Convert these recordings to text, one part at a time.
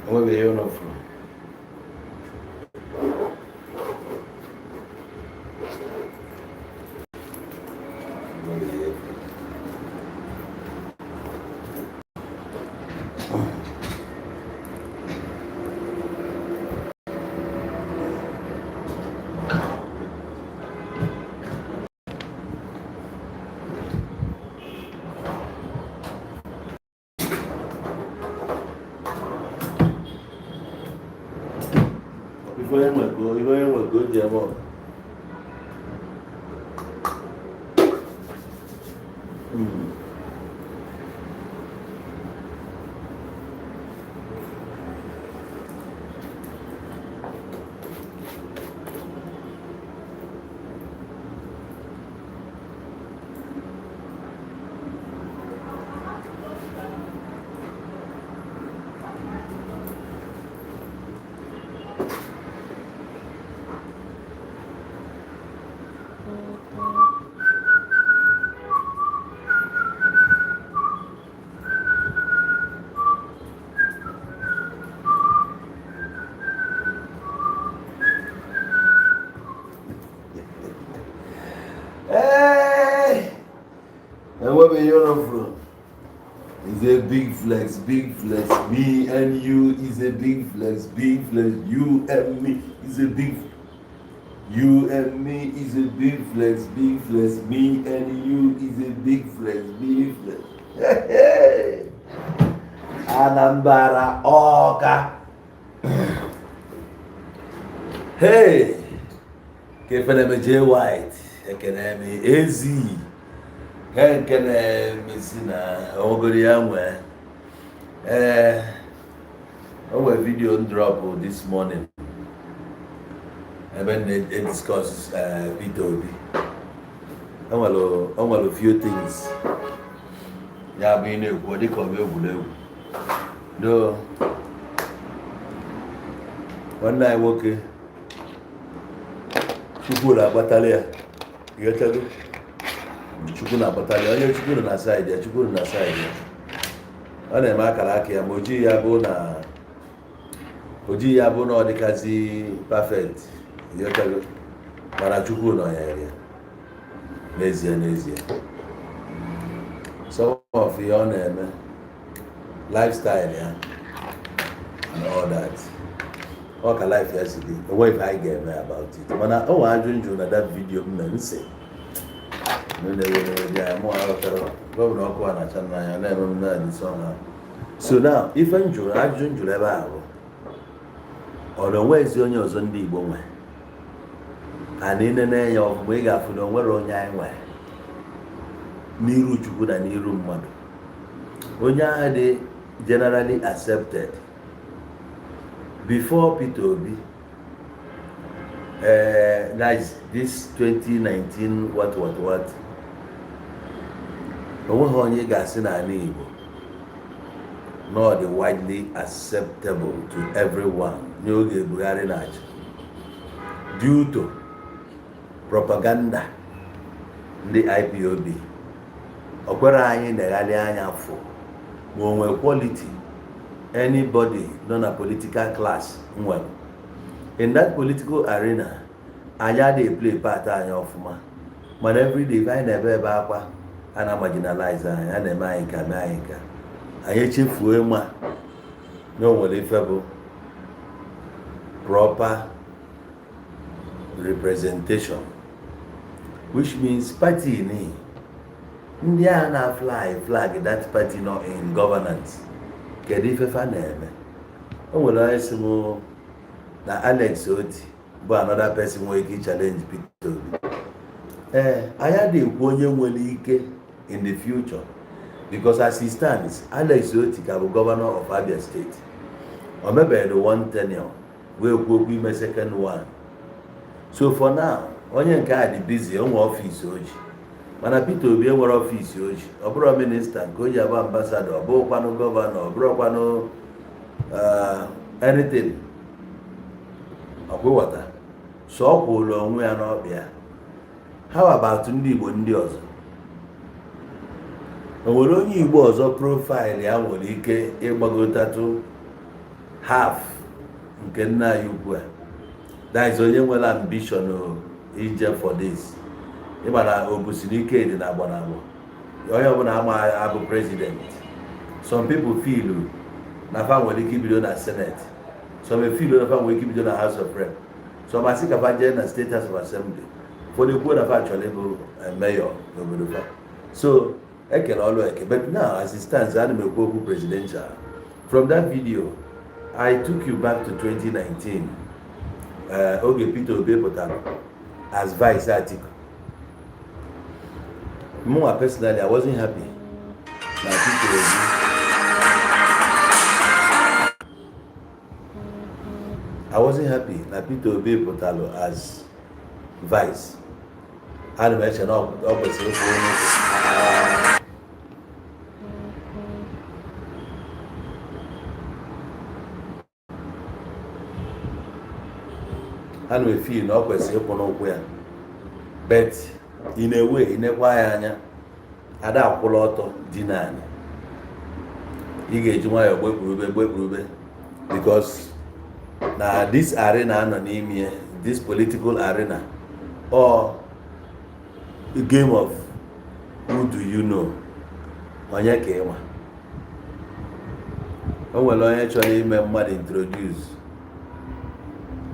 Where were you not from? Before you were good, Jamo. Hey! And where were you not from? It's a big flex, big flex. Me and you is a big flex, big flex. You and me is a big flex. You and me is a big flex, big flex. Me and you is a big flex, big flex. Hey! Anambra Oka. Hey! Kefeleme J White. Ekeneme Ezi. Ekeneme Sina. Ogori Yamwe. Our video drop this morning. And when they discuss P2B. I want a few things. Yeah, I mean, what they call me. No. One night walking. Chukuna Batalia. You tell me? Chukuna Batalia. Chukuna na side. Chukuna na side. Ane makalaki ya moji yabo na odikazi perfect. You tell me? Mana chukuna ya area. Nezie. Some of your name, lifestyle, yeah, and all that. What a life yesterday. What if I get me about it? When I joined you that video, man, say. So now, if I join you level, or the way is on your Sunday woman, and in the name of Wega for the world on your way. Niru Chukuna Niru Madu. Onyade generally accepted before P2B. Guys, this 2019 what? Onye gasi na Igbo, not widely acceptable to everyone. Nyoge Buhari nachi due to propaganda the IPOB. Okwara anyị na-eghali anya for nwe quality anybody non a political class nwe. In that political arena, anya dey play part anya ofuma. But every day I never akwa ana marginalize anya na eme anyị ka anyị ka. Anyị chefuo ma no nwere ifebo proper representation, which means party ni ndị a flag that party not in governance. Kedu ife fa na-eme? O nwere isi m na Alex Oti bụ another person wey ike challenge Peter Obi. Anya dị ekwu onye nwere ike in the future, because as he stands, Alex Oti ka bụ governor of Abia State. O mebere one tenure wee kwuo okwu ime second one. So for now, onye nke a dị busy onwe office oji. Mana Peter Obi enwere office oji. Ọ bụrụ minister nke oji abụ ambassador, ọ bụrụkwanụ governor, ọ bụrụkwanụ anything. Ọkwụwata. so ọ kwụrụ onwe ya n'ọbịa. How about ndị Igbo ndị ọzọ? O nwere onye Igbo ọzọ profaịlụ ya nwere ike ịgbagotatụ half nke nna anyị ukwu a? That is onye nwere ambition ije for this. Ịmara obusiri ike dị na agbanagbo. Onye ọbụla ama abụ president. Some people feel na fa nwere ike ibido na Senate. Some feel na fa nwere ike ibido na House of Rep. Some asị ka fa jee na State House of Assembly. For the poor na fa actually bụ mayor n'obodo fa. So ekele ọlụ eke. But now as it stands, ana m ekwu okwu presidential. From that video, I took you back to 2019. Oge Peter Obi pụtara as Vice Atiku. More personally, I wasn't happy. Na Peter Obi. I wasn't happy na Peter Obi pụtara as Vice. Ana m eche na ọ kwesịrị ịkwụ onye ana m efi na ọ kwesịrị ịkwụ n'ụkwụ ya. But in a way, inekwa ya anya, ada akwụla ọtọ dị naanị. Ị ga-eji nwayọọ gbekpurube because na this arena anọ n'ime, this political arena, or a game of who do you know? Onye ka ịma. O nwere onye chọrọ ime mmadụ introduce.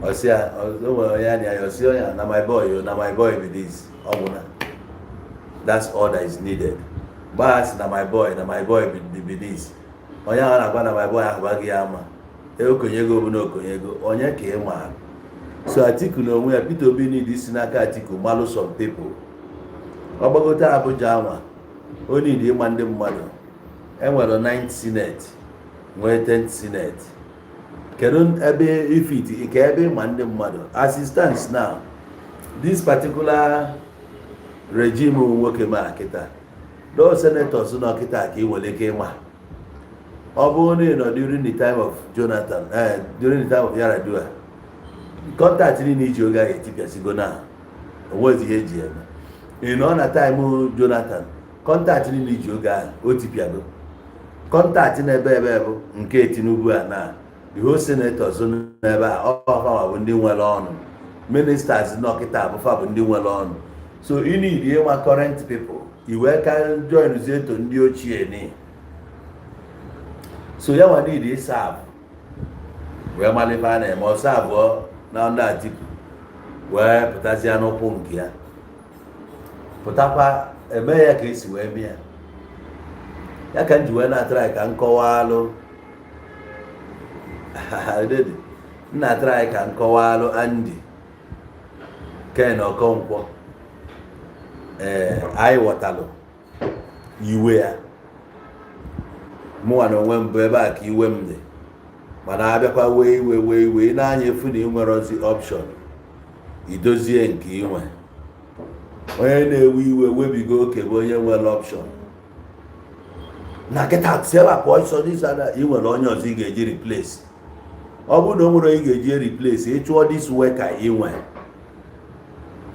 Osia, o nwere onye anya ya, osi onye na my boy be this. That's all that is needed. But na my boy be this. Onye ahụ na-agba na my boy ahụbaghị ya ama. Okonyego bụ na okonyego. Onye ka ị ma. So Atiku na onwe ya, Peter Obi need isi n'aka Atiku malụ some people. Ọ gbagote Abuja anwa. O need ịma ndị mmadụ. Enwere 9th Senate, nwee 10th Senate. Kedu ebe ifiti ike ebe ịma ndị mmadụ? As it stands now, this particular regime nwoke ma kita, those senators nọ kita ka ị nwere ike ịma. Ọ bụrụ na during the time of Jonathan, during the time of Yaradua, contact niile iji oge ahụ etipịasịgo na onwezi ihe eji eme. Ịnọ na time Jonathan, contact niile iji oge ahụ o tipịago. Contact n'ebe bụ nke Tinubu a na the whole senators n'ebe a ọfa bụ ndị nwere ọnụ. Ministers nọkịta abụfa bụ ndị nwere ọnụ. So you need ịnwa current people. Iwe ka join zeto ndị ochie ni. So ya nwa need ịserve. Wee malife a na-eme ọ serve na ndị Atiku. Wee pụtasịa n'ụkwụ nke ya. Pụtakwa eme ya ka esi wee mee ya. Ya ka nji wee na-atrai ka nkọwalụ. Na-atrai ka nkọwalụ Andy Ken Okonkwo anyị ghọtalụ iwe ya. Mụnwa na onwe mbụ ebe a ka iwe m dị, mana abịakwa wee iwe na-anya efu na ị nwere ozi option idozie nke inwe. Onye na-ewe iwe webigo oke bụ onye nwere option. Na kịta sewapụ ọsọ disada ị nwere onye ọzọ ị ga-eji replace. Ọ bụrụ na o nwere ị ga-eji replace, ị chụọ dis worker ị nwe,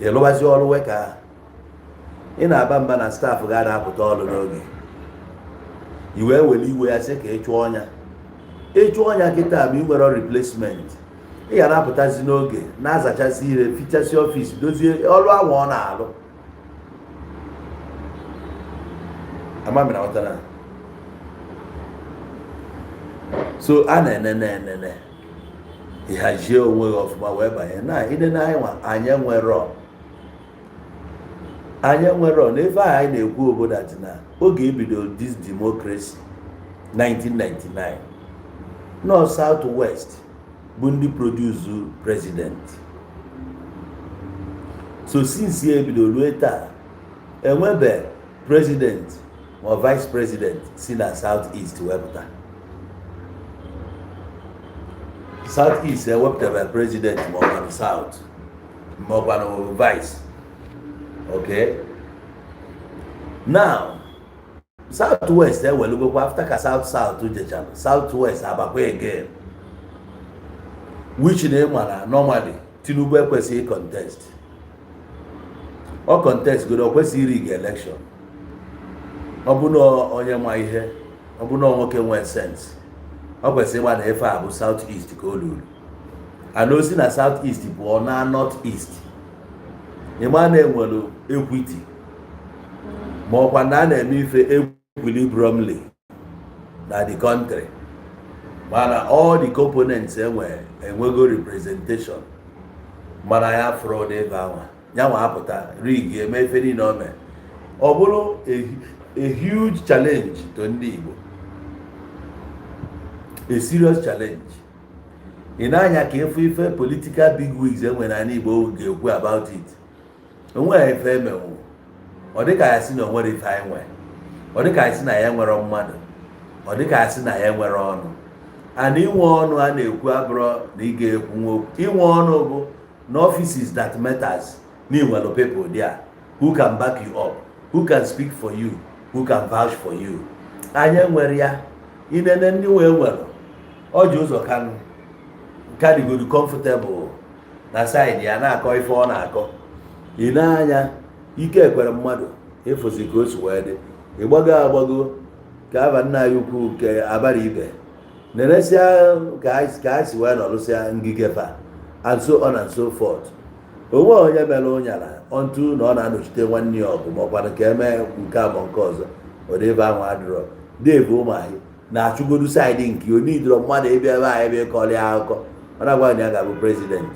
ịlụwazi ọrụ worker. Ị na-aba mba na staff ga-apụta ọrụ n'oge. I wee were iwe ya sị ka ị chụọ ọnya. Ị chụọ ọnya kịta ma ị nwere replacement. Ị ga na-apụtazi n'oge, na-azachasị ihe, fichasị ọfịs, dozie ọrụ ahụ ọ na-alụ. Amami na ọtara. So a na-enene ịhazie onwe gị ọfụma wee banye na ide na anyị nwere na ife anyị na-ekwu obodo atị na oge ebido this democracy 1999 North South West bụ ndị produce president. So since ya ebido ruo taa enwebe president ma vice president si na South East wepụta. South East ewepụtara president ma ọ bụ South ma ọ bụ vice. Okay. Now, Southwest will go after ka South to Jecham. Southwest abakwe again. Which name normally Tinubu ekwesịghị contest. Ọ contest godo o kwesịghị rig election. Ọ bụ na onye ma ihe, ọ bụ na nwoke nwee sense. Ọ kwesịrị ịgba na efe a bụ South East ka o luru. And osi na South East pụọ na North East. Ịma na-enwere equity. Ma ọkwa na a na-eme ife equilibriumly na the country. Mana all the components enwego representation. Mana ya fraud ebe anwa. Nyanwa apụta rig eme ife niile o mee. Ọ bụrụ a huge challenge to ndị Igbo. A serious challenge. In anya ka efu ife political bigwigs enwe na Igbo ga-ekwu about it. Onwe ife emewu. Ọ dịka ya si na onwere ife anyị nwe. Ọ dịka ya si na ya nwere mmadụ. Ọ dịka ya si na ya nwere ọnụ. And inwe ọnụ a na-ekwu abụrụ na ị ga-ekwu nwokwu. Inwe ọnụ bụ na offices that matters. N'inwelu people there who can back you up, who can speak for you, who can vouch for you. Anyị nwere ya. Inene ndị wee nwere. Ọ ji ụzọ kanụ. Carry comfortable na side ya na-akọ ife ọ na-akọ. Ị na-anya ike ekwere mmadụ efosi ka o si wee dị. Ịgbago ka aba nna ya ukwu nke abara ibe. Nenesia ka a si wee nọrụsịa ngige fa and so on and so forth. Onwe onye mere ụnyara ọntụ na ọ na-anọchite nwanne ya ọgụ maọkwa ka eme nke abụọ nke ọzọ. Ọ dị ebe ahụ adịrọ. Dave Ụmahị na-achụgodu saịdị nke onidoro mmadụ ebe anyị ebe kọrọ ya akụkọ. Ọ na-agwa ya ga-abụ president.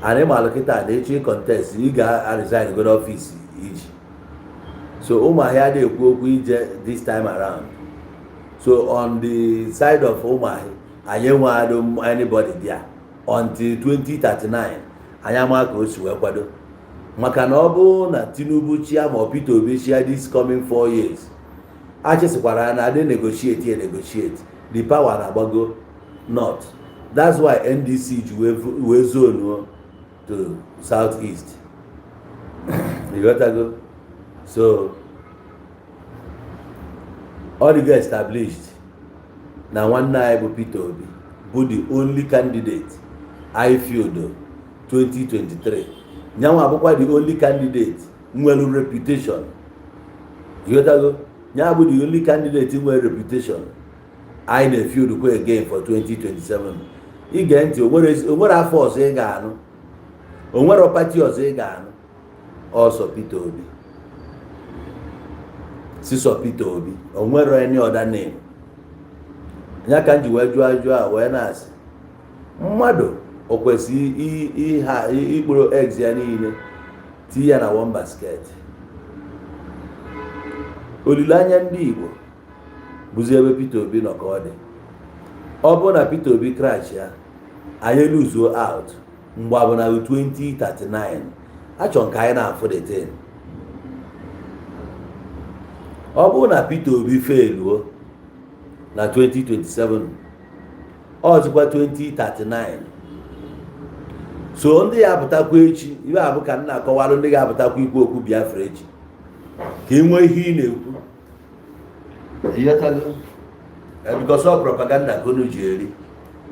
Anyị malụ kịta na echi contest ị ga-resign go n'ọfịs iji. So Ụmahị adịghị ekwu okwu ije this time around. So on the side of Ụmahị, anyị enweghị anybody there until 2039. Anyị ama ka o si wee kwado. Maka na ọ bụ na Tinubu chia ma Peter Obi chia this coming 4 years. Achịsikwara na adị negotiate. The power na-agbago north. That's why NDC ji wee zone to South East. You got to go. So all the guys established na nwanne anyị bụ Peter Obi bụ the only candidate I feel 2023. Nyanwa abụkwa the only candidate nwere reputation. You got to go. Nyanwa bụ the only candidate nwere reputation. I na-feel go again for 2027. Ige ntị onwere afọ ọzọ ị ga-anụ. Onwere party ọzọ ị ga-anụ. Also Peter Obi. Siso Peter Obi. Onwere any other name. Nya ka nji wee jụọ ajụjụ a wee na-asị. Mmadụ o kwesịrị ikporo eggs ya niile tinye ya na one basket. Olileanya ndị Igbo bụzi ebe Peter Obi nọ ka ọ dị. Ọ bụ na Peter Obi crash ya, anyị luzuo out mgbe abụ na 2039. Achọ nke anyị na-afụ the thing. Ọ bụ na Peter Obi failuo na 2027, ọzụkwa 2039. So ndị ya apụtakwa echi, iwe abụ ka nna akọwalụ ndị ga-apụtakwa ikwu okwu Biafra echi. Ka ị nwee ihe ị na-ekwu. Because of propaganda konu ji eri.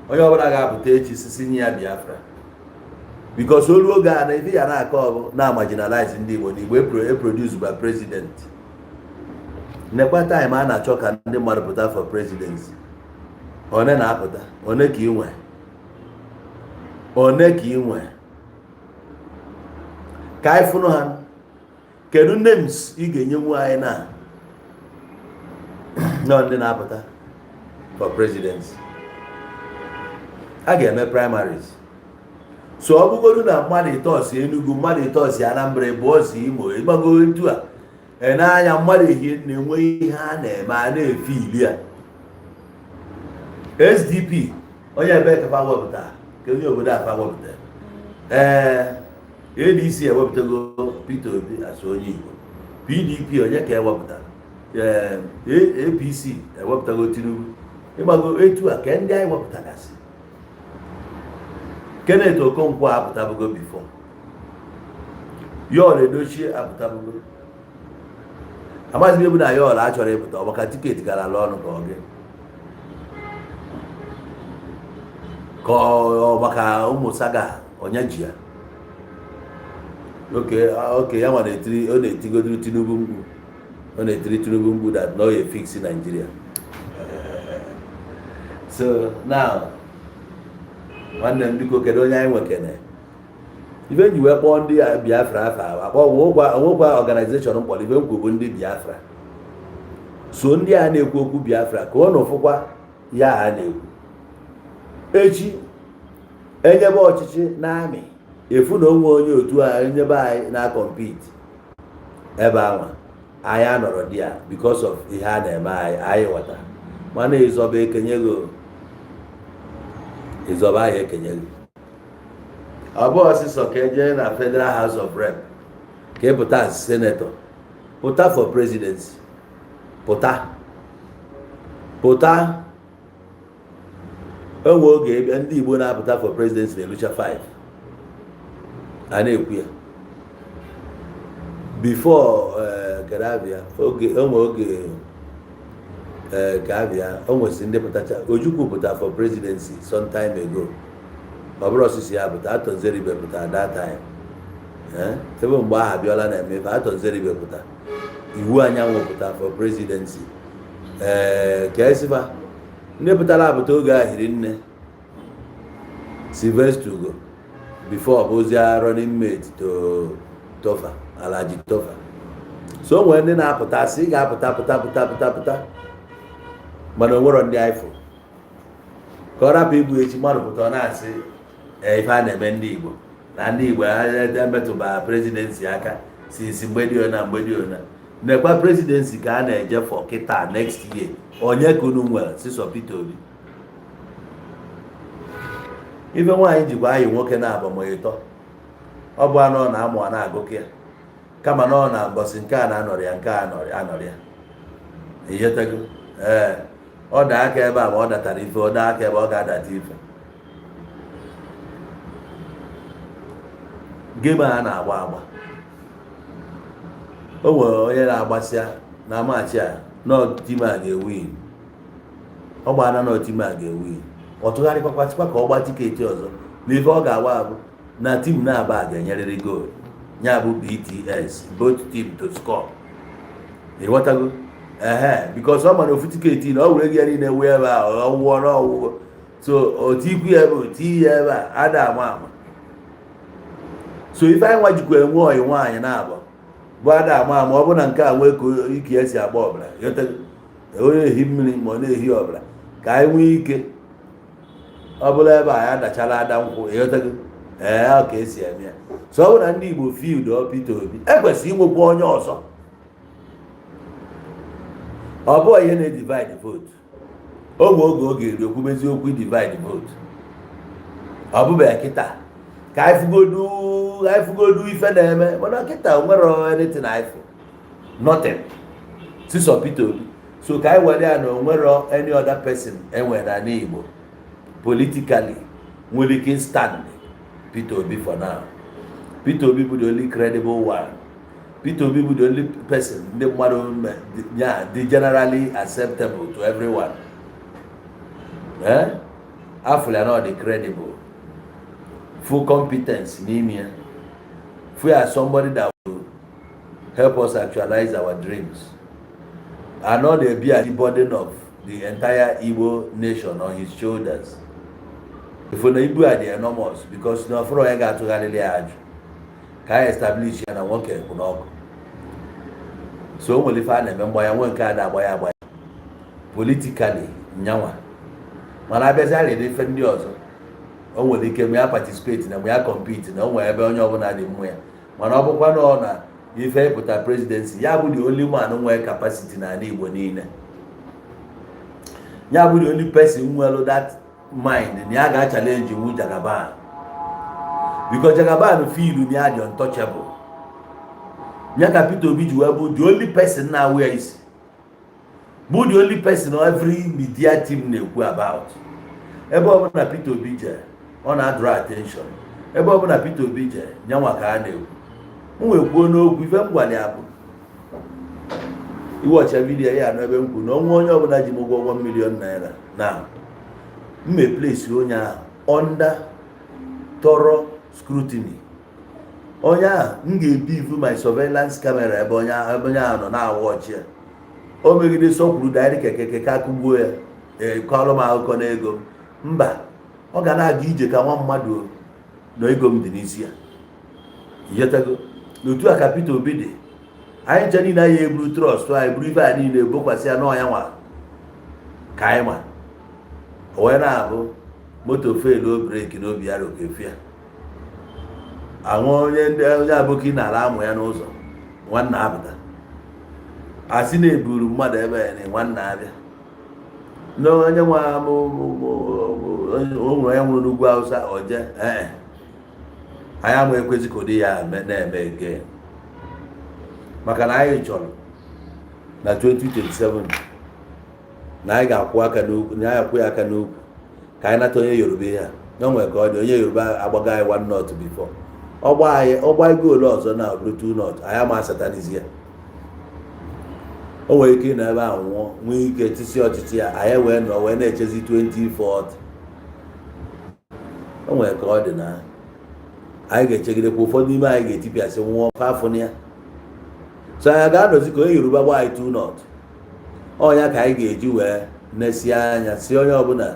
Onye ọbụla ga-apụta echi sisi nye ya Biafra. Because olu oge a na ife ya na-akọ ọbụ na-marginalize ndị Igbo na Igbo produce by president. Nekwa time a na-achọ ka ndị mmadụ pụta for presidency. One na-apụta, one ka ị nwe. Ka anyị fụnụ ha. Kedu names ị ga-enye nwa anyị na ndị na-apụta for presidency? A ga-eme primaries. So ọ bụgodu na mmadụ itosi Enugu, mmadụ itosi Anambra, Bosi Imo, ịgbago etu a. Na-anya mmadụ ihe na-enwe ihe a na-eme a na-efe ili a. SDP onye ebe ka wepụta ka onye obodo afa wepụta. ADC ewepụtago Peter Obi as onye Igbo. PDP onye ka ewepụtara. APC ewepụtago Tinubu. Ịgbago etu a ka ndị anyị wepụtagasị. Kenneth Okonkwo apụtabugo before. Yọl Edochie apụtabugo. Amaghịzi m ebe na Yọl achọrọ ịpụta ọ maka tiketi gara ala ọnụ ka ọ gị. ka ọ maka ụmụ saga onye ji ya oke ya nwa na-etiri ọ na-etigodu Tinubu mgbu ọ na-etiri Tinubu mgbu that no ye fix Nigeria. So now nwanne m biko kedu onye anyị nwekene ife ji wee kpọọ ndị Biafra afa akpọ onwekwa organization mkpọrọ ife nkwu bụ ndị Biafra so ndị a na-ekwu okwu Biafra ka ọ nọfụkwa ya ha na-ekwu echi enyebe ọchịchị n'amị efu na onwe onye otu a enyebe anyị na-compete ebe anwa anyị anọrọ dị ya because of ihe a na-eme anyị ghọta mana ịzọba ekenyego ịzọba anyị ekenyego ọ bụ ọsịsọ ka eje na Federal House of Rep ka ị pụta as senator pụta for presidency pụta enwe oge ndị Igbo na-apụta for presidency na-elucha 5 a na-ekwu ya before Garavia enwe oge Gavia o nwesị ndị pụtacha Ojukwu pụta for presidency some time ago ọ bụrụ osisi ya pụta Atonzeribe pụta that time ebe mgbe aha Abiola na-eme ife Atonzeribe pụta Iwu Anyanwụ pụta for presidency ka esifa ndị pụtara apụta oge ahịrị nne Sylvester Ugo before bụzia running mate to Tofa Alhaji Tofa so nwere ndị na-apụta sị ga-apụta pụta mana o nwere ndị ifo ka ọ rapụ igbu echi mmadụ pụta ọ na-asị ife a na-eme ndị Igbo na ndị Igbo emetụba presidency aka si mgbe dị ona nekwa presidency ka a na-eje for kịta next year onye ka unu nwere sisọ Peter Obi ife nwaanyị jikwa anyị nwoke na-abamịtọ ọ bụ anọ na-amụ a na-agụkọ ya kama na ọ na-agọsị nke a na-anọrị ya nke a anọrị ya iyetego ọ daa aka ebe a ma ọ datara ife ọ daa aka ebe ọ ga-adata ife game a na-agba o nwere onye na-agbasịa na maachị a n'otim a ga-ewin ọ gbana n'otim a ga-ewin ọ tụgharịkwakwasịkwa ka ọ gba tiketi ọzọ na ife ọ ga-agba abụ na tim na-aba ga-enyerịrị goal ya bụ BTS both team to score ịghọtago because ọ mana ofu tiketi na ọ were gị niile wee ebe a ọwụwọ n'ọwụwọ so otikwu ya ebe oti ya ebe a ada ama so ife anyị nwa jikwa enwe ọyị nwaanyị na-abụ bụ ada ama ọ bụ na nke a nwee ka ike esi agba ọbara onye ehi mmiri ma ọ na-ehi ọbara ka anyị nwee ike ọ bụla ebe a ya dachala ada nkwụ ịghọtago ka esi eme ya so ọ bụ na ndị Igbo field ọ Peter Obi ekwesịrị inwekwa onye ọzọ ọ bụ ihe na-edivide vote oge oge eri okwumezi okwu divide vote ọ bụbeghị kịta ka anyị fugodu ife na-eme mana kịta nwere anything ifo nothing sisọ Peter Obi so ka anyị were ya na onwere any other person enwere na Igbo politically nwere ike stand Peter Obi for now. Peter Obi bụ the only credible one. Peter Obi bụ the only person ndị mmadụ dị generally acceptable to everyone. Afụla na ọ dị credible, full competence n'ime ya. We are somebody that will help us actualize our dreams. And not the burden of the entire Igbo nation on his shoulders. If we Igbo are the enormous, because no for I got to Galilee, can establish and I won't care. So when if I remember I won't care that boy politically, nyawa. Man, I better defend you also. Oh, when they came here participating and we are competing, no wherever on your own at the way. Man, I will honor if I put a presidency, ya will the only one who have capacity in an Igbo nine. Ya will the only person who will that mind and ya got challenge with Jagaban. Because Jagaban feel you are the untouchable. Nyaka Peter Obi the only person now where is but the only person on every media team they go about. Ebe na Peter Obi on draw attention. Ebe na Peter Obi nyanwa ka na ekwu. Nwe kwuo n'okwu ife mgwali abụ. Watch a video ya na ebe nkwu na onwe onye ọbụla ji mụgwọ $1 million. Now, mme place onye ahụ under thorough scrutiny. Onye a m ga-ebivu my surveillance camera ebe onye a nọ na-awọchi ya. O megide sọkwuru daịrị keke ka akụgbuo ya kọrọ m akụkọ n'ego m. Mba, ọ ga na-aga ije ka nwa mmadụ na ego m dị n'isi ya. Iyetago n'otu a ka Peter Obi dị. Anyị nche niile anyị eburu trọst anyị buru ife a niile ebokwasị ya n'ọnya nwa ka anyị ma o wee na-abụ moto felu breki n'obi ya rokefe ya. Anwụ onye aboki na-ala amụ ya n'ụzọ nwanne apụta asị na-eburu mmadụ ebe na nwanne abịa n'onye nwa onwere ya nwụrụ n'ugwu Hausa oje anyị ama ekwezi ka ụdị ya na-eme ege maka na anyị chọrọ na 2027 na anyị ga-akwụ aka n'ukwu na anyị akwụ ya aka n'ukwu ka anyị nata onye Yoruba ya n'onwe ka ọ dị onye Yoruba agbaga anyị 1 North before ọgba goolu ọzọ na bụrụ 2 North anyị ama satanizi ya. O nwere ike na ebe a nwụọ nwee ike tisi ọchịchị ya anyị wee nọ wee na-echezi 2040. O nwere ka ọ dị na anyị ga-echegidekwa ụfọdụ n'ime anyị ga-etipịasị nwụọ afọ ya. So anyị ga-anọzi ka onye Yoruba gba anyị 2 North. Ọnya ka anyị ga-eji wee nesie anya si onye ọbụla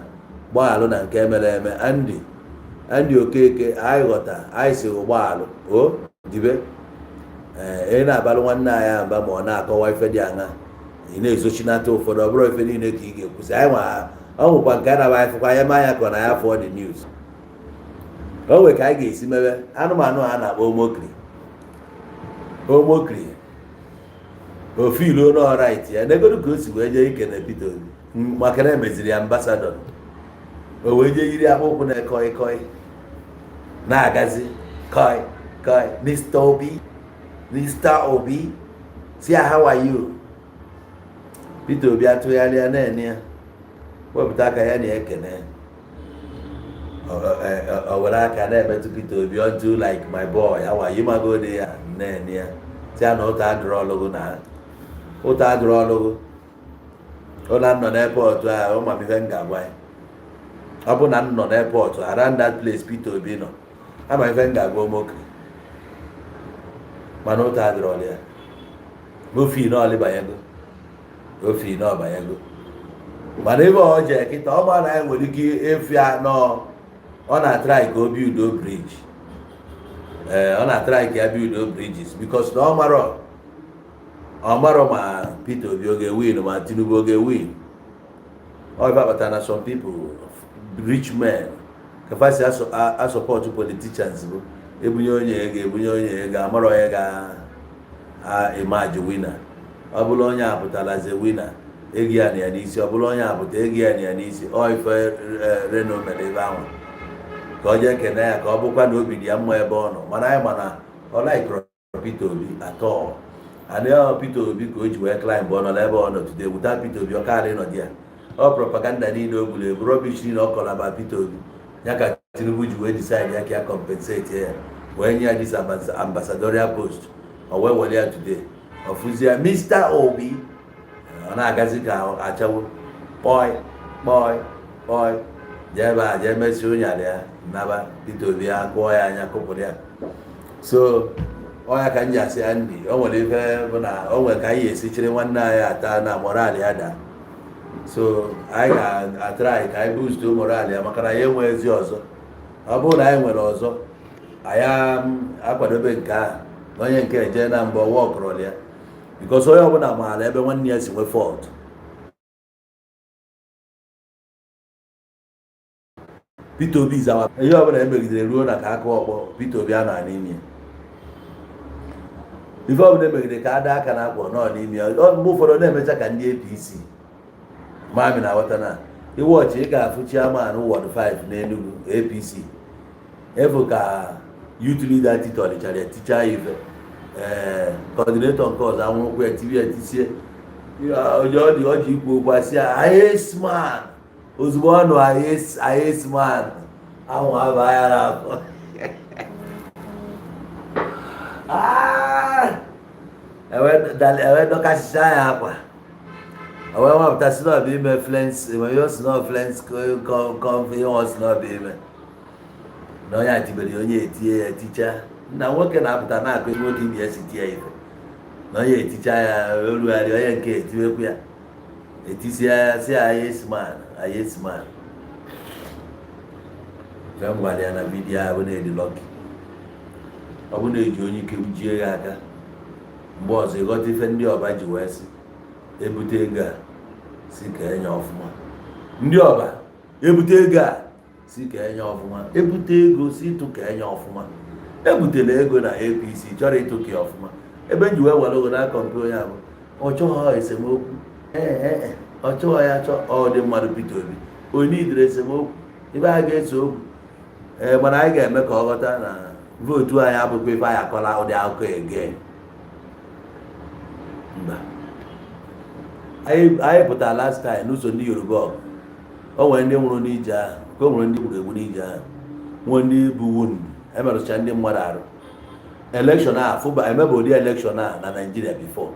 gbaalụ na nke mere eme. Ndị Okeke anyị ghọta anyị si ụgbọalụ o dibe ị na-abalụ nwanne anyị mba ma ọ na-akọwa ife dị aṅa ị na-ezochinata ụfọdụ ọ bụrụ ife niile ka ị ga-ekwusi anyị nwa ọ nwekwa nke a na-aba ịfụkwa anya ma anya ka ọ na ya fụọ the news. O nwere ka anyị ga-esi mebe anụmanụ a na-akpọ omokri ofilu n'ọrait ya negodu ka o si wee jee ike na Peter Obi maka na emeziri ya ambasadọ o wee jee yiri akpụkwụ na-ekoi koi na-agazi koi Mr. Obi si how are you? Peter Obi atụgharịa na-ene ya wepụta aka ya na-ekene o were aka na-emetụ Peter Obi unto like my boy how are you magode ya na-ene ya si ya na ụta adụrụ ọlụgụ na ụta adụrụ ọlụgụ ụna nọ n'airport a ụmamife m ga-agwa ya ọ bụ na m nọ n'airport around that place Peter Obi nọ ama ife m ga-agwa omokri mana ụta adịrị ọlụ ya ofi n'ọbanyego mana ebe ọ jee kịta ọ gbara anyị nwere ike ịfịa nọ ọ na-atrai ka o biudo briji ọ na-atrai ka ya biudo bridges because na ọ marọ ma Peter Obi oge win ma Tinubu oge win ọ ife akpata na some people rich men kafasi asọpọtụ politicians bụ ebunye onye ego amarọ onye ga-emaji winner ọ bụla onye apụtala ze winner ego ya na ya n'isi ọ bụla onye apụta ego ya na ya n'isi ọ ife Reno mere ebe ahụ ka ọ jee kene ya ka ọ bụkwa na obi dị ya mma ebe ọ nọ mana anyị mana ọ laikụrụ Peter Obi atọ adịghị Peter Obi ka o ji wee climb ọ nọ ebe ọ nọ today wụta Peter Obi ọ kaadị nọ dị ya ọ propaganda niile o gburu ebu rọbish niile ọ kọrọ ba Peter Obi ya ka Tinubu ji wee decide ya ka ya compensate ya wee nye ya this ambassadorial post ọ wee were ya today ọ fụzie Mr. Obi ọ na-agazi ka achawo kpọị jee ebe a jee mesi onye ala ya naba Peter Obi ya kụọ ya anya kụpụrụ ya. So ọ ya ka m ji asị ya ndị o nwere ife bụ na o nwere ka anyị esi chiri nwanne anyị ata na moral ya daa. So anyị ga-atrai ka anyị boost moral ya maka na ya enwe ezi ọzọ ọ bụrụ na anyị nwere ọzọ anyị akwadobe nke a onye nke eje na mbọ wọkụrọl ya because onye ọbụla maara ebe nwanne ya si nwe fault. Peter Obi zawa ihe ọbụla emegidere ruo na ka aka ọkpọ Peter Obi a nọ n'ime ya ife ọbụla emegidere ka ada aka na akpọ nọ n'ime ya mgbe ụfọdụ na-emecha ka ndị APC mami na aghọta na iwọchị ị ga-afụ chairman ward 5 n'Enugu APC efu ka youth leader titọlichara ya ticha ife coordinator nke ọzọ anwụrụkwu ya tibi ya tisie ọ ji ikwu okwu asị ya IS man ozugbo ọ nụ IS man ahụ aba ya n'afọ ewe dọkasịcha ya akwa o wee nwapụta si n'ọbụ ime flens ihe o si n'ọbụ flens kọmfe ihe o si n'ọbụ ime na onye atibere onye etie ya eticha na nwoke na-apụta na-akụ nwoke ibi esi tie ife na onye eticha ya olugharị onye nke etiwekwu ya etisi ya si ayesman ka m gwara ya na vidiyo ahụ na-edi lọki ọ bụ na-eji onye ike jie ya aka mgbe ọzọ ịghọta ife ndị ọba ji wee sị ebute ego a si ka enye ọfụma ndị ọba ebute ego a si ka enye ọfụma ebute ego si ịtụ ka enye ọfụma ebutela ego na APC chọrọ ịtụ ka ọfụma ebe nji wee were ogo na kọmpi onye abụ ọ chọghị esemokwu ọ chọghị ya chọọ ọ dị mmadụ Peter Obi onye idere esemokwu ebe a ga-ese okwu mana anyị ga-eme ka ọ ghọta na vootu anyị abụkwa ife anyị akọla ụdị akụkọ ege mba anyị pụtara last time n'ụzọ ndị Yoruba ọgụ o nwere ndị nwụrụ n'ije ahụ ka o nwere ndị gburu egbu n'ije ahụ nwee ndị bụ wund emerụcha ndị mmadụ arụ elekshọn a fụba emebe ụdị elekshọn a na Nigeria before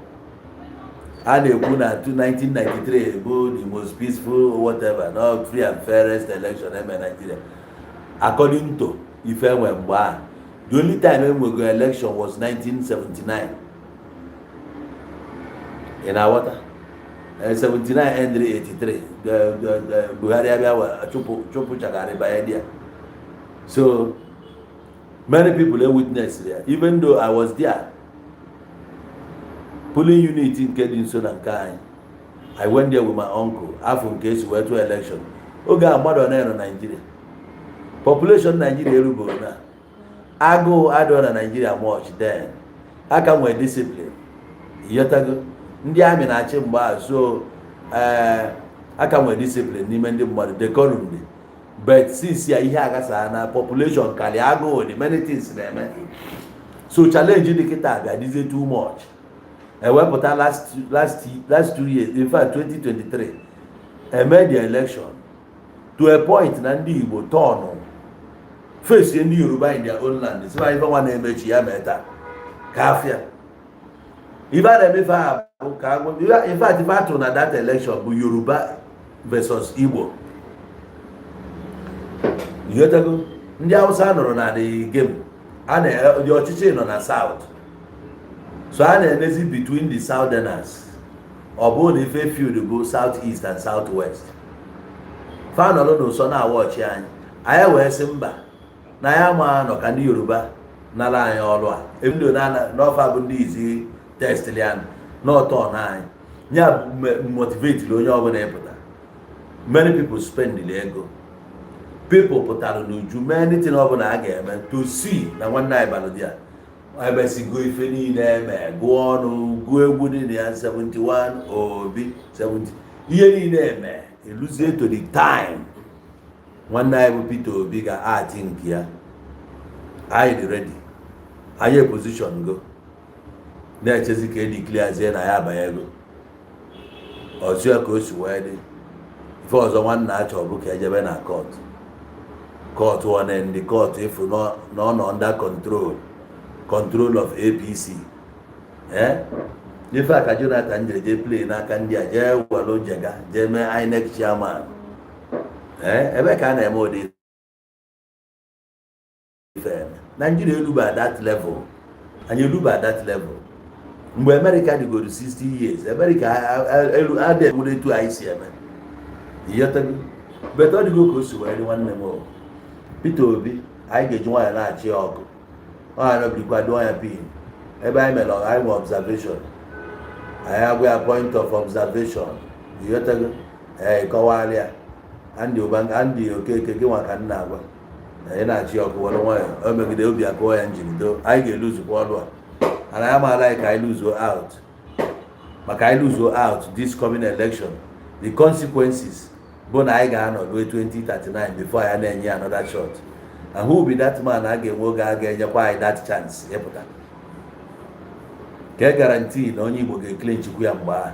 a na-ekwu na 1993 bụ the most peaceful whatever no free and fairest election eme Nigeria according to ife enwe mgbe ahụ the only time enwego election was 1979 in our water 79 and 83 Buhari abịa chụpụ chagharị banye dia. So many people have witnessed there. Even though I was there, polling unit in Kedinson and Kai, I went there with my uncle. After in case we went to election. Oga mother na Nigeria. Population Nigeria na. I don't na Nigeria much then. I can wear discipline. Yotago. Ndị amị na-achị mgbe so aka nwere discipline n'ime ndị mmadụ decorum dị but since ya ihe agasa na population karịa agụụ dị many things na-eme so challenge dị kịta ga-adịzie too much ewepụta last 2 years in fact 2023 made the election to a point na ndị Igbo tọnụ face ndị Yoruba in their own land si ife nwa na-emechi ya meta ka afịa ife a na-emefe ha in fact if I turn na that election bụ Yoruba versus Igbo yotago ndị Hausa nọrọ na the game the ọchịchị nọ na South so a na-enezi between the Southerners ọ bụrụ na ife field bụ South East and South West fanọlụ n'ụsọ na-awọchi anyị wee sị mba na ya ma nọ ka ndị Yoruba nara anyị ọrụ a ebido n'ọfa bụ ndị izi testlian n'ọtọ na anyị ya motivate onye ọbụla ịpụta many people spend the ego people pụtara n'uju many thing ọbụla a ga-eme to see na nwanne anyị balụ di ya ebe si go ife niile eme gụọ ọnụ gụọ egwu niile ya 71 Obi 70 ihe niile eme eluzie to the time nwanne anyị bụ Peter Obi ga-ati nke ya anyị dị ready anyị position go na-echezi ka edikliazie na ya abanye ego ọzọ ya ka o si wee dị ife ọzọ nwanne achọ bụ ka ejebe na court one ndị court ifu na ọ nọ under control of APC ife a ka Jonathan jeje play n'aka ndị a jee welo jega jee mee INEC chairman ebe ka a na-eme ụdị ife Nigeria eluba that level anyị eluba that level mgbe America dịgoro 60 years America adịghị nwere etu anyị si eme iyotago but ọ dịgo ka o si wee dị nwanne m Peter Obi anyị ga-eji nwaanyị na-achị ọgụ nwaanyị nọbirikwado anya pin ebe anyị mere anyị nwe observation anyị agwa ya point of observation iyotago kọwalịa Andy Okeke gị nwa ka m na-agwa anyị na-achị ọkụ were nwayọ o megide obi akụọ ya njirido anyị ga-eluzukwa ọrụ a and I am like I lose out. But I lose out this coming election. The consequences, but I got on 2039 before I then another shot. And who will be that man again? Will again why that chance? Can guarantee no you will get clean to Kuyamba.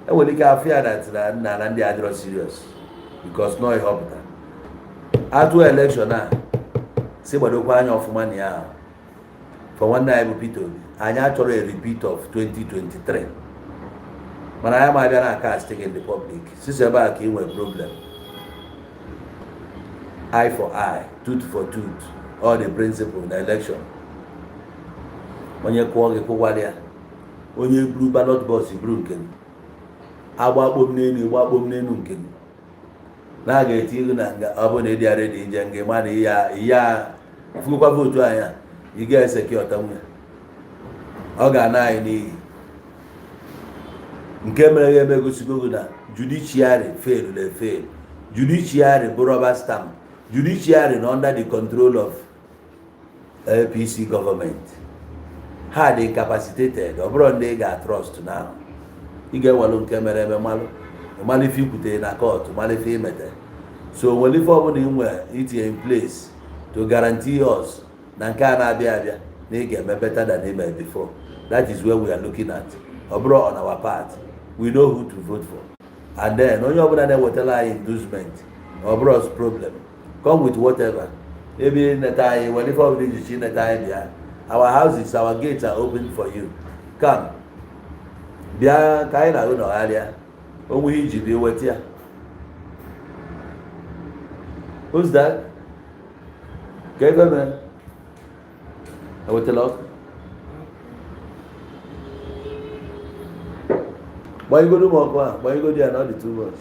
I will fear that Nandi are serious because no help that. After election now, see what the one of money are. For one night repeat and actually a repeat of 2023. But I am gonna cast in the public. Since about came with problem. eye for eye, tooth for tooth, all the principle in the election. Onye kwụọ gị kwụwara ya, onye buru ballot box buru nke gị, agbakpọ m n'elu gbakpọ m n'elu nke gị, na aga eti ihu na nga ọ bụ na ịdị arị dị nje nga ịma na ya fụkwa votu anya ị ga-eseki ọta nwunye ọ ga-ana anyị n'iyi. Nke mere ya emegosigo na judiciary fail. Judiciary bụ rubber stamp. Judiciary na under the control of APC government. Ha dị incapacitated. Ọ bụrụ ndị ị ga-trust now. Ị ga-ewelu nke mere eme malụ ife ikwute na court, malụ ife imete. So nwere ife ọbụla ị nwere itinye in place to guarantee us na nke a na-abịa abịa na ị ga-eme better than ime before. That is where we are looking at. Ọ bụrụ on our part. We know who to vote for. And then onye ọbụla na-ewetala anyị inducement ọ bụrụ problem. Come with whatever. Maybe neta anyị when if ọbụla iji neta anyị bịa. Our houses, our gates are open for you. Come. Bịa ka anyị na-ahụ n'ọgharịa. Onwe ihe iji bịa weta ya. Who's that? Ka ebe mee? Ewetala ọkụ. Gbanyegoro m ọkụ a, gbanyegoro ya na ọ dị too much.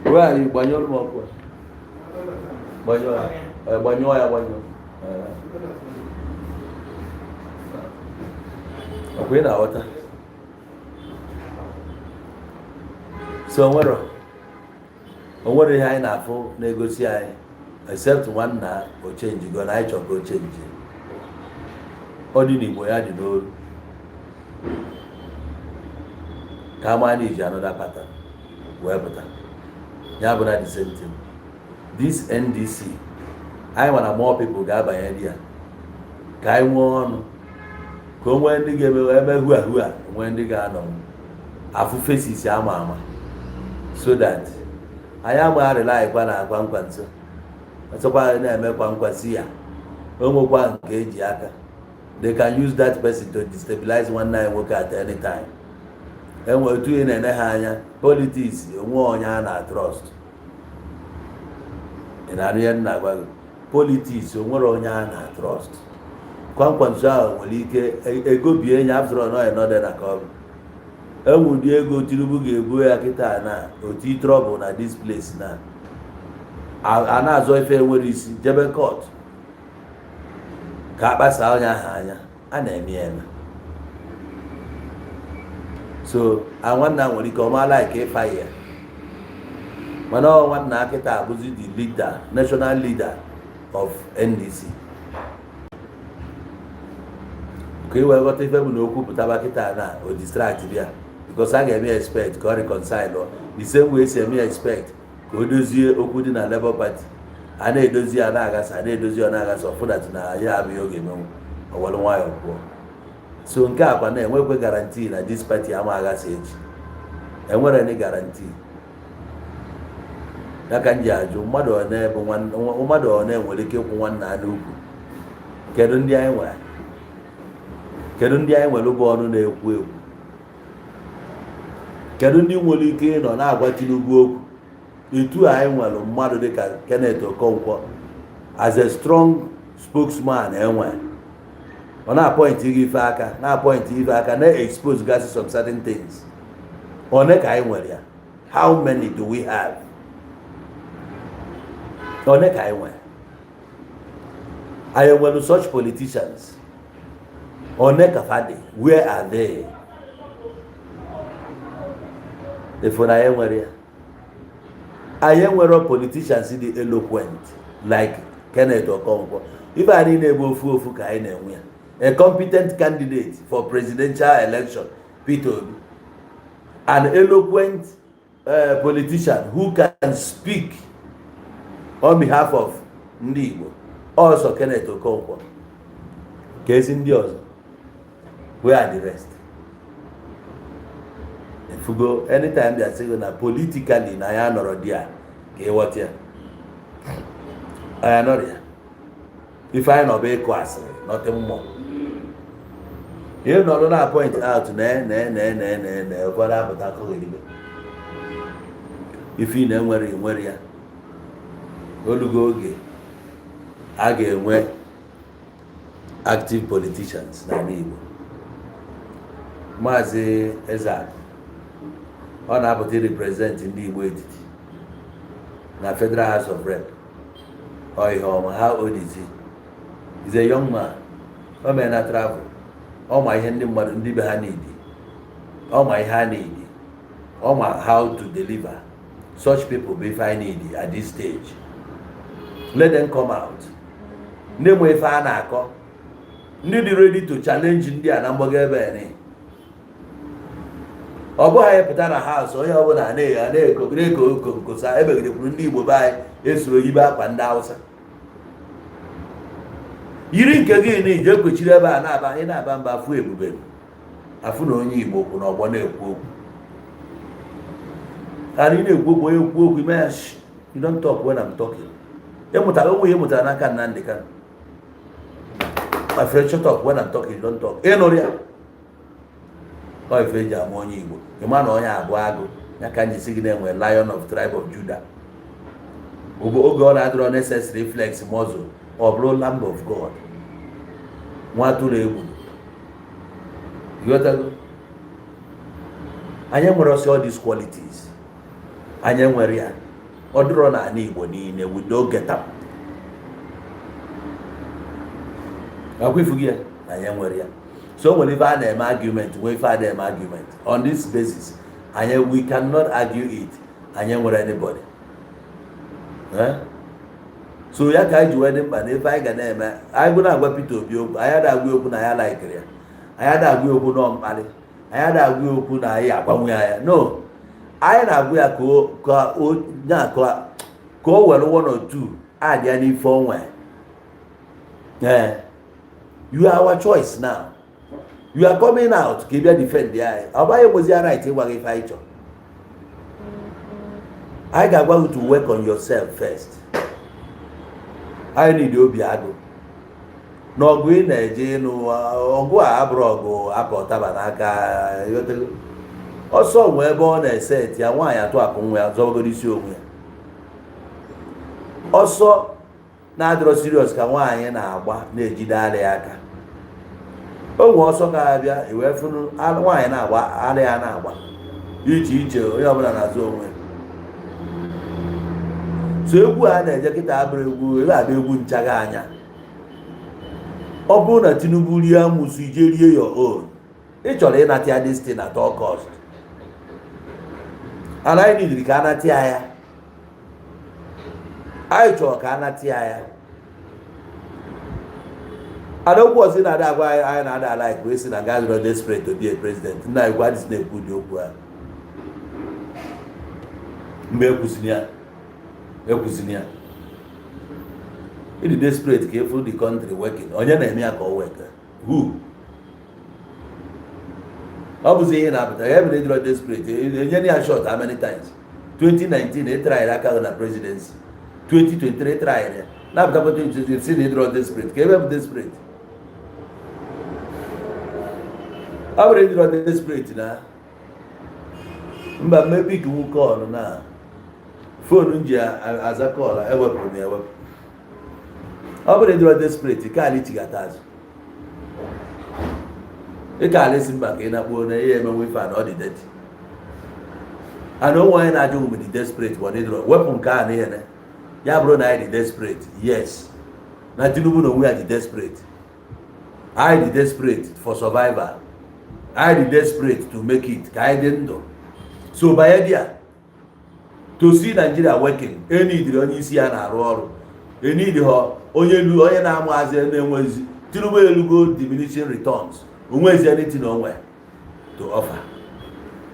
Where are you? Gbanyụọ m ọkụ a. Gbanyụọ ya. Ọkụ ị na-aghọta. So onwere ihe anyị na-afụ na-egosi anyị except nwanna o change go na anyị chọrọ ka o change. Ọ dị n'Igbo ya dị n'olu. Ka manage another pattern wee pụta ya bụ na the same thing. This NDC anyị mana more people ga-abanye di ya ka anyị nwee ọnụ ka o nwee ndị ga-eme ebe hua nwee ndị ga-anọ afụ faces ama so that anyị amagharịla kwa na akwa nkwa nso ọsọkwa na-emekwa nkwasị ya o nwekwa nke eji aka. They can use that person to destabilize nwanne anyị nwoke at any time. Enwe otu ị na-ene ha anya politics onwe onye a na-trust. Ị na-anụ ya nna gwa gị politics onwere onye a na-trust. Kwankwanso ahụ nwere ike ego bie enye after all Nonè na ka ọ bụ. Enwe ụdị ego Tinubu ga-ebu ya kịta na oti trouble na this place na a na-azọ ife nwere isi jebe court ka akpasa onye ahụ anya a na-eme. So nwanna nwere ike ọma like ịfa ya mana nwanna akịta abụzi the leader, national leader of NDC. Ka iwe ghọta ife bụ na okwu pụtaba kịta na o distract bịa because a ga-eme expect ka ọ reconcile the same way si eme expect ka o dozie okwu dị na Labour Party. A na-edozi ya na-agasa ọfụdat na ya abụghị oge emenwu ọwalụ nwayọ kwuo. So nke akwa na-enwekwe guarantee na this party ama aghasa echi. Enwere any guarantee. Ya ka nji ajụ mmadụ one nwere ike ịkwụ nwanna a n'ukwu. Kedu ndị anyị nwere bụ ọnụ na-ekwu ekwu? Kedu ndị nwere ike ịnọ na-agwa Tinubu okwu? Etu anyị nwere mmadụ dịka Kenneth Okonkwo as a strong spokesman enwe. Ọ na-appoint ife aka na-expose gasị some certain things. One ka anyị nwere ya. How many do we have? One ka anyị nwere. Anyị nwere such politicians. One ka fadị. Where are they? Ifo na anyị nwere ya. Anyị nwere politicians dị eloquent like Kenneth Okonkwo. If anyị na-ebe ofu ka anyị na-enwe ya. A competent candidate for presidential election, Peter Obi. An eloquent politician who can speak on behalf of ndị Igbo. Also Kenneth Okonkwo. Kezi ndị ọzọ. Where are the rest? If you go anytime they are saying na politically na ya nọrọ dia ka ịghọta ya. Aya nọrọ ya. If I know be class, nothing more. You know, na point out if you know where ya. olugo oge a ga-enwe active politicians n'ala Igbo. Maazị Eze ọ na-apụta represent ndị Igbo etiti na Federal House of Rep. Ihe ọma, how old is he? He's a young man. O mee na travel. Ọ ma ihe ndị mmadụ ndị be ha need. Ọ ma ihe ha need. Ọ ma how to deliver. Such people be fine need at this stage. Let them come out. Ndị nwe ife a na-akọ. Ndị dị ready to challenge ndị a na mgbago ebe ni. Ọ bụ ha pụta na house onye ọbụla na-eko kosa ebegidekwuru ndị Igbo be anyị esoro yibe akwa ndị Hausa. Yiri nke gị na ije kwechiri ebe a na-aba anyị na-aba mba afụ ebube afụ na onye Igbo kwụ n'ọgbọ na-ekwu okwu. Anyị na-ekwu okwu onye ekwu okwu ime ya you don't talk when I'm talking. Ịmụtara onwe ya mụtara n'aka Nnamdi Kanu. My friend, shut up when I'm talking, you don't talk. Ịnụrụ ya. Ọ ife eji ama onye Igbo. Ịma na onye abụ agụ ya ka anyị si gị na-enwe Lion of Tribe of Judah. Oge ọ na-adịrọ necessary flex muzzle ọ bụrụ Lamb of God. Nwa atụrụ egwu. Ịghọtago? Anyị nwere ọsọ all these qualities. Anyị nwere ya. Ọ dịrọ na ala Igbo niile we don't get up. Akwifugi ya anyị nwere ya. So whenever I am argument, on this basis, we cannot argue it. With anybody. So ya ka ji wedding man if I ga na eme I go na agwa Peter Obi okwu anya da agwa okwu na ya like ya anya da agwa okwu no mkpali anya da agwa okwu na ya agbanwe ya no anya na agwa ya ka o nya ka o were one or two add ya n'ife onwe you are our choice now. You are coming out to defend the eye. Abaye was your right if I cho. I got to work on yourself first. I need you biago. No green no go abrogo apo tabanaka. Also we born and said ya wan ya to akunwe azogo disi onwe. Also na adro serious ka wan na agba na ejide ale aka. Onwe ọsọ ka abịa ewefunu nwaanyị na-agba ala ya na-agba iche onye ọbụla na-azụ onwe. So egwu a na-eje kịta abụrụ egwu ebe abịa egwu nchaga anya. Ọ bụrụ na Tinubu rie amụsụ ije rie your own ị chọrọ ịnata ya this thing at all cost. Ana anyị nidiri ka anata ya anyị chọrọ ka anata ya. I don't was in that why I and like wasting and guys were desperate to be a president. Now what is the good job? Mekusinia. It is desperate careful the country working. On your name worker. Who? Obviously in Africa, every day desperate. Any shot how many times? 2019 they tried on a presidency. 2023 they tried. Now you see they draw desperate. Came up desperate. I already draw desperate now. But maybe you call now. Phone as a call, I work for me. I already draw desperate. You can't eat gataz. You can't listen back in a bone. We found all the dead. I know why I do with the desperate. What they draw weapon can here. Yeah, bro, I the desperate. Yes. Now Tinubu know we are the desperate. I the desperate for survival. I the desperate to make it. I didn't know. So by idea to see Nigeria working, any the only see an arrow, any the only na amazi enwezi. Tinubu elugo diminishing returns. Unwezi anything nowhere to offer.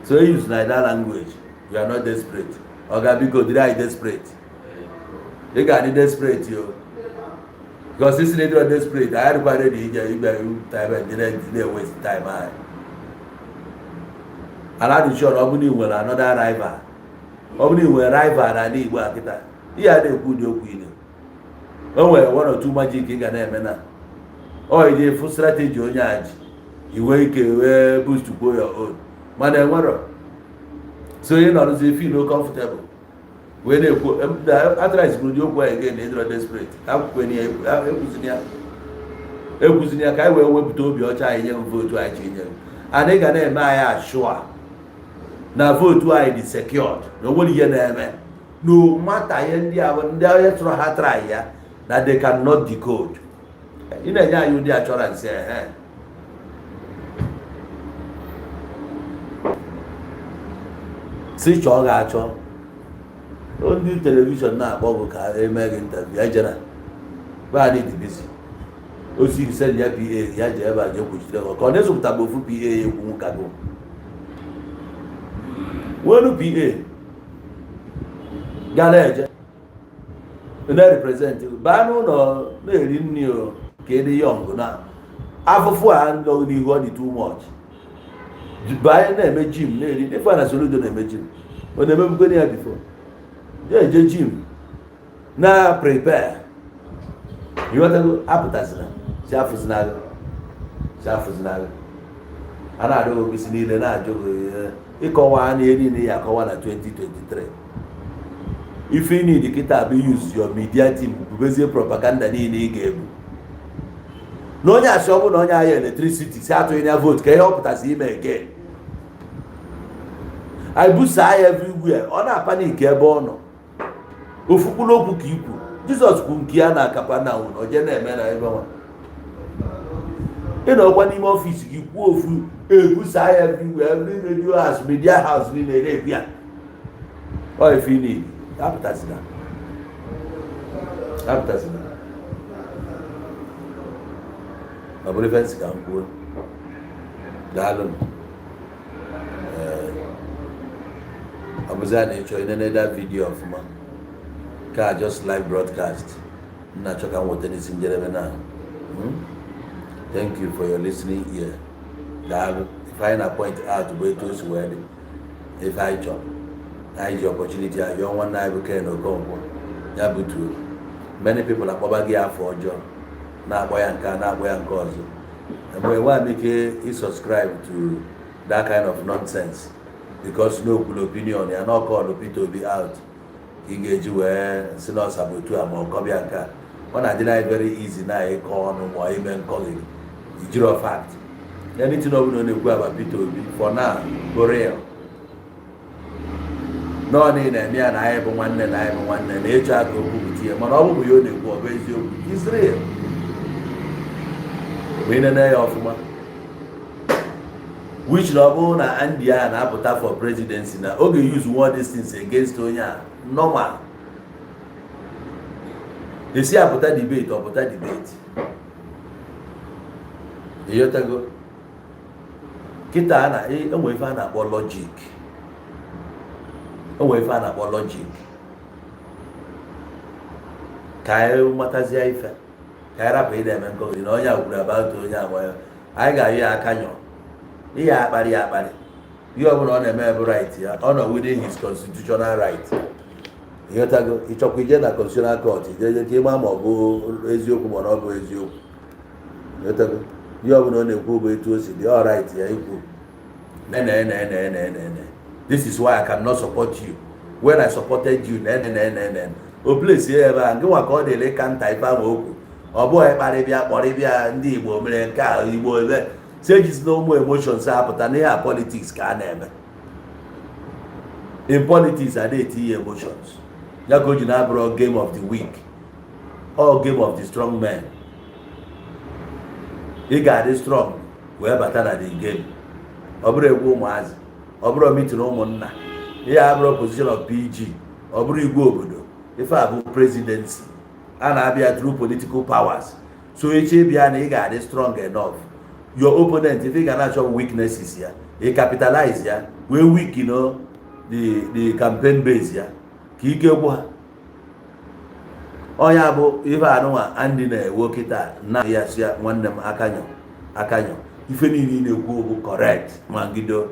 So use like that language. You are not desperate. Ogabiko, did I desperate? They got the desperate yo. Because this lady was desperate. I had quite ready time and didn't waste time. And I'm sure Obuni will another rival. Obuni will rival and he will get that. He had a good queen. Oh, well, one or two magic king and emena. Oh, he did full strategy on yard. You wake a boost to go your own. Man, so you know, if you feel comfortable. wee na-ekwu atrice kwuru dị okwu again na ịdọrọ desperate ekwuzina ya ka anyị wee wepụta obi ọcha anyị nye vootu anyị chi nye anyị ga na-eme anyị ashua na vootu anyị dị secured na onwere ihe na-eme no mata ihe ndị onye tụrụ ha try ya na they cannot decode ị na-enye anyị ụdị assurance si chọọ ga-achọ ndị telivishọn na-akpọ ọgụ ka eme gị interview ejena badị dị busy osi send ya PA ya ji ebe a je kwuchite ka ọ na-esopụta bụ ofu PA ya ekwu nka gị wenu PA gara eje na-represent baa n'ụlọ na-eri nri ka ịdị yọng na afụfụ a nọ n'ihu ọ dị too much baa na-eme gym na-eri ife na Soludo na-eme gym ọ na-emebugoro ya before eje gym na prepare ịghọtago apụtazina si afụzinago a na-adịghị okisi niile na-ajụghị ịkọwa na ihe niile ya akọwa na 2023 ife need kịta bụ use your media team bubezie propaganda niile ị ga-ebu na onye asị ọ bụ na onye ahịa electricity si atụghị ya vote ka ihe ọ pụtasị ime again anyị busaa ya everywhere ọ na-apanik ebe ọ nọ ofukpulu okwu ka ikwu Jizọs kwu nke ya na akapa na nwụ na oje na-eme na ebe nwa ị nọkwa n'ime ọfịs gị kwuo ofu ebusaa ya everywhere every radio house media house niile na-ebi ya ọ ife need apụtasịna ọ bụrụ ife nsị ka m kwuo daalụ ọ bụzi a na-echọ ineneda vidiyo ọfụma ka just live broadcast nna chọ ka m nweta n'isi njedebe na thank you for your listening ear daalụ if anyị na point out bụ etu o si wee dị ife anyị chọrọ anyị ji opportunity a yọọ nwanne anyị bụ Ken Okonkwo ya butuo many people akpọba gị afọ ọjọọ na-akpọ ya nke a na-akpọ ya nke ọzọ mgbe nwaanyị ike subscribe to that kind of nonsense because no cool opinion ya na call Peter Obi out ka ị ga-eji wee si na ọsabotu a ma ọkọbịa nke a ọ na-adị anyị very easy na ịkọ ọnụ ma ime nkọghị ijiro fact anything ọ bụla na-ekwu about Peter Obi for now go real nọ na ị na-eme ya na anyị bụ nwanne na-eche aka okwu bụ tie mana ọ bụbụ ya ọ na-ekwu ọ bụ eziokwu Israel bụ inene ya ọfụma which na ọ bụrụ na Andy a na-apụta for presidency na ọ ga-use one distance against onye a normal esi apụta debate ọ pụta debate ịghọtago kịta enwe ife a na-akpọ logic ka anyị matazie ife ka anyị rapụ ide eme nkọzi na onye akwuru about onye agwa ya anyị ga-ayọ ya aka nyọ ihe akparị ihe ọbụla ọ na-eme bụ right ya ọ nọ within his constitutional right ịghọtago ịchọkwa ije na constitutional court ije ka ịma ma ọ bụ eziokwu ma ọ bụ eziokwu ịghọtago ihe ọbụla ọ na-ekwu bụ etu o si dị all right ya ikwu this is why I cannot support you when I supported you o place ya ebe a nke nwa ka ọ dịle ka nta ife ahụ okwu ọ bụghị kparịbịa ndị Igbo mere nke a Igbo ebe si ejizi na ụmụ emotions apụta n'ihe a politics ka a na-eme in politics a na-etinye emotions ya ka o ji na-abụrụ game of the weak or game of the strong men ị ga-adị strong wee bata na the game ọ bụrụ egwu ụmụazị ọ bụrụ meeting ụmụnna ihe abụrụ position of PG ọ bụrụ igwe obodo ife a bụ presidency a na-abịa through political powers so eche bịa na ị ga-adị strong enough your opponent if ị ga na-achọ weaknesses ya ị capitalize ya wee weak the campaign base ya ka ike gwụ ha onye bụ ife anụnwa Andy na-ewo kịta na ya si nwanne m akanyọ ife niile na-ekwu bụ correct ma gido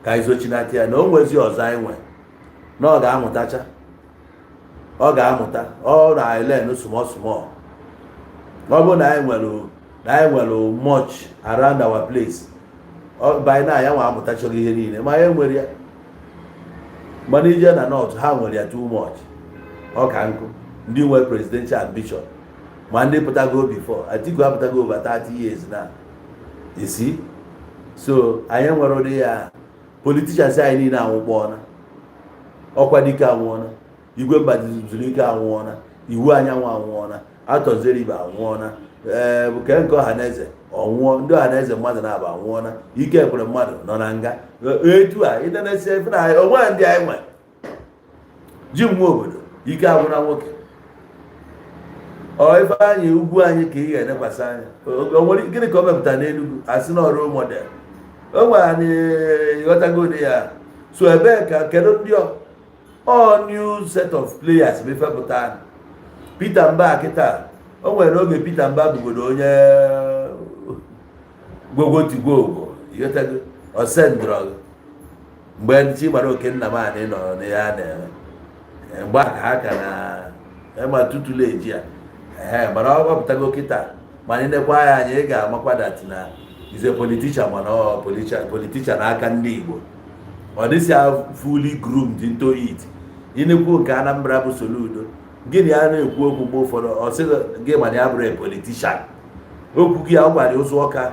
ka izochinata ya na o nwezi ọzọ anyị nwe na ọ ga-amụta ọ na-elen small ọ bụ na anyị nwere much around our place by na ya nwa amụtachọrọ ihe niile ma ya nwere ya mana ije na north ha nwere ya too much ọ ka nkụ ndị nwe presidential ambition ma ndị pụtago before Atiku apụtago over 30 years na isi so anyị nwere ụdị ya politicians anyị niile anwụkpọọna ọkwa dike anwụọna igwe mba zuru ike anwụọna iwu anyanwụ anwụọna atọzeribe anwụọna bụ ke nke ọhaneze ọnwụọ ndị ọhaneze mmadụ na-aba anwụọna ike ekwere mmadụ nọ na nga etu a idenesi efe na onwe ndị anyị nwe ji nwa obodo ike agwụna nwoke ọ ife anyị ugwu anyị ka ị ga-enekwasị anya onwere gịnị ka o mepụtara n'Enugu asị na ọrụ model o nwere anyị ịghọtagodi ya so ebee ka kedu ndị all new set of players befepụta Peter Mba kịta o nwere oge Peter Mba bụgodo onye gwogotigwogo ịghọtago osendrọ mgbe chi mara oke nna m anyị nọ na ya na-eme mgbe ha ka na ema tutule eji ya mana ọ gbapụtago kịta mana ịnekwa ya anyị ị ga-amakwa dat na is a politician mana ọ politician aka ndị Igbo ọ dịsị fully groomed into it ịnekwu nke Anambra bụ Soludo gịnị ya na-ekwu okwu mgbe ụfọdụ ọ sị gị mana ya bụrụ politician okwu gị ya ọ gwara ụzọ ọka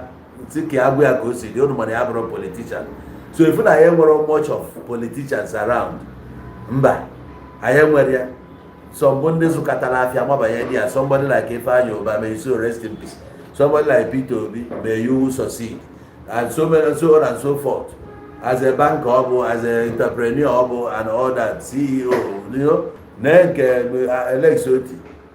sị ka ya bụ ya ka o si dị unu mana ya bụrụ politician so ifu na anyị nwere much of politicians around mba anyị nwere ya somebody ndị zụkọtara afịa mabanye dị ya somebody like Ifeanyi Uba may so rest in peace somebody like Peter Obi may you succeed and so on and so forth as a banker as an entrepreneur and all that CEO you know na-eke Èlse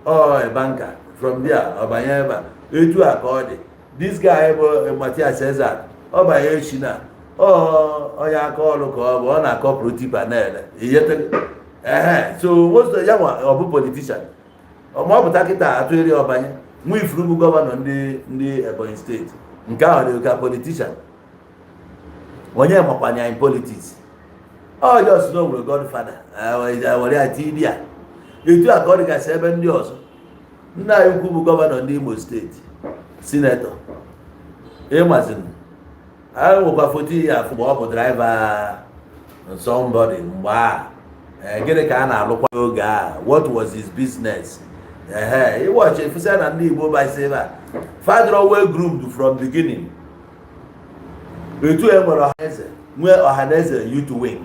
a banker from there ọbanye ebe etu a ka ọ dị this guy bụ Matias Cesar ọbanye echi na onye aka ọrụ ka ọ bụ ọ na-akọ protipanel so most of ya ọ bụ politician ma ọ pụta kịta atụghịrị ọbanye nwa ifuru bụ gọvanọ ndị Ebonyi steeti nke ahụ dị ka politician onye makwanya in politics ọ just know nwere godfather were ya tidia etu a ka ọ dịgasị ebe ndị ọzọ nna anyị ukwu bụ gọvanọ ndị Imo steeti sinetọ ịmazin anyị nwekwa foto ya mgbe ọ bụ driver somebody mgbe a gịnị ka a na-alụkwa oge a what was his business ịwọchi efesa na ndị Igbo basịba father well groomed from beginning etu e nwere nwee ọhaneze youth wing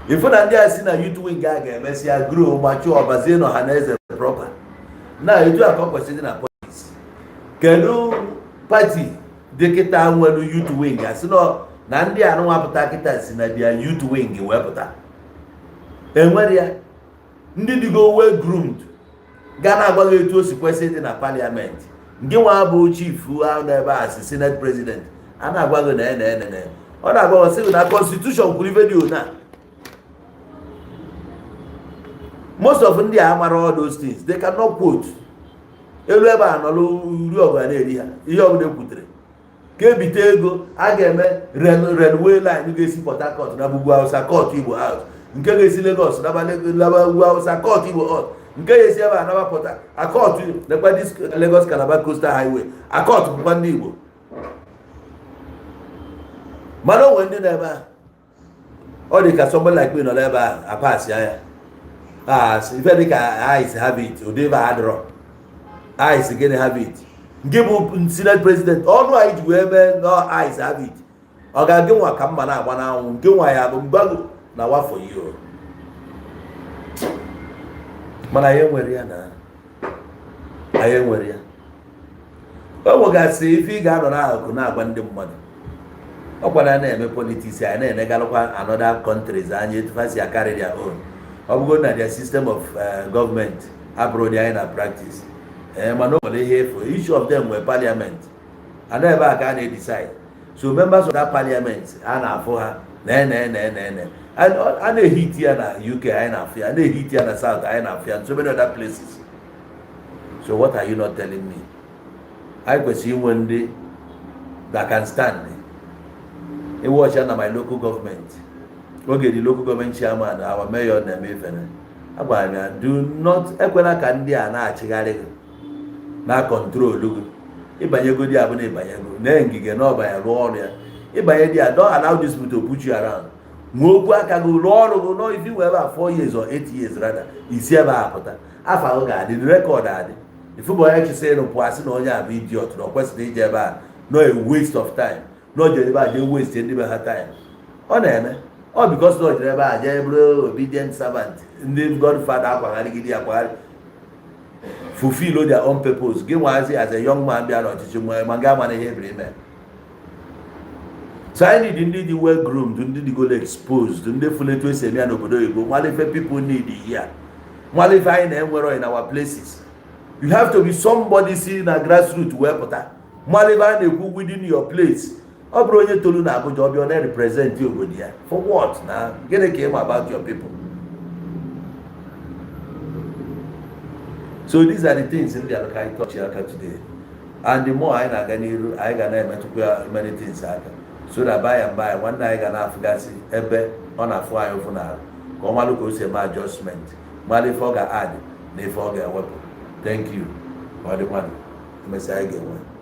ifu na ndị a si na youth wing a ga-emesịa grow mature ọbazie na ọhaneze proper na etu a ka ọ kwesịrị na politics kedu pati dị kịta nwere youth wing asị na ndị a nụnwapụta kịta si na dia youth wing wepụta enwere ya ndị dịgo well groomed ga na-agwaghị etu o si kwesị dị na parliament nke nwa bụ chief ahụ n'ebe a si senate president a na-agwaghị na ọ na-agwaghị sị na constitution kwuru ife dị na most of ndị a mara all those things they cannot quote elu ebe a nọlụ uri ọgụ na-eri ha ihe ọbụla ekwutere ka ebite ego a ga-eme railway line ga-esi Port Harcourt na Ugwu Hausa Court Igbo House nke ga-esi Lagos naba Ugwu Hausa Court Igbo House nke ga-esi ebe a naba Port Harcourt nekwa Lagos Calabar Coastal Highway Harcourt bụkwa ndị Igbo mana onwe ndị na-ebe a ọ dị ka somebody like me nọ n'ebe a apasị ya ife dị ka ice habit ụdịbe adịrọ ice gịnị habit nke bụ senate president ọnụ anyị ji wee mee nọ ice habit ọ ga-agị nwa ka mma na-agba n'anwụ nke nwa ya bụ mgbago na wafọ iyo mana anyị nwere ya na anyị nwere ya o nwegasị ife ị ga-anọ n'akụkụ na-agba ndị mmadụ ọ kwara na-eme politiks anyị na-enegalụkwa another countries anyị etufasi akarị their own ọ bụgo na their system of government abụrụ dị anyị na practice mana o nwere ihe efu each of them nwere parliament ana ebe a ka a na-decide so members of that parliament a na-afụ ha a na-ehiti ya na UK anyị na-afụ ya a na-ehiti ya na South anyị na-afụ ya and so many other places. So what are you not telling me? anyị kwesịrị inwe ndị that can stand watch na my local government oge the local government chairman our mayor na-eme ifene agwara ya do not ekwela ka ndị a na-achịgharị na control gị ịbanyego di abụ na ịbanyego na ngige na ọbanya rụọ ọrụ ya ịbanye di a don't allow this people to put you around nwokwu aka gị rụọ ọrụ gị nọ ifi wee ebe a 4 years or 8 years rather isi ebe a pụta afọ ahụ ga-adị rekọd adị ifu bụ onye chịsị ịnụ pụọ asị na onye a bụ idiot na ọ kwesịrị ije ebe a no a waste of time na o jere ebe a jee waste ndị be ha time ọ na-eme ọ bikos na o jere ebe a jee bụrụ obedient servant ndị godfather akwagharịgide akwagharị fulfill their own purpose gị nwazi as a young man bịa n'ọchịchị ma ga ama na ihe ebiri ime. So I need ndị dị well groomed, ndị dị goal exposed, ndị fuletu esi eme ya n'obodo oyibo, nwalefe people need here, nwalefe anyị na-enwero in our places. You have to be somebody si na grassroots wee pụta, nwalefe a na-ekwu within your place. Ọ bụrụ onye tolu na Abuja ọbịa ọ na-represent obodo ya. For what na? Gịnị ka ịma about your people? So these are the things in the Alkai touch aka today. And the more I na-aga n'iru, anyị ga na-emetụkwa many things aka. So that by and by, one day I can have gas ebe on a fly over now. Come on, look, my adjustment. Mali for add, they forget weapon. Thank you. For the one. Messiah get one.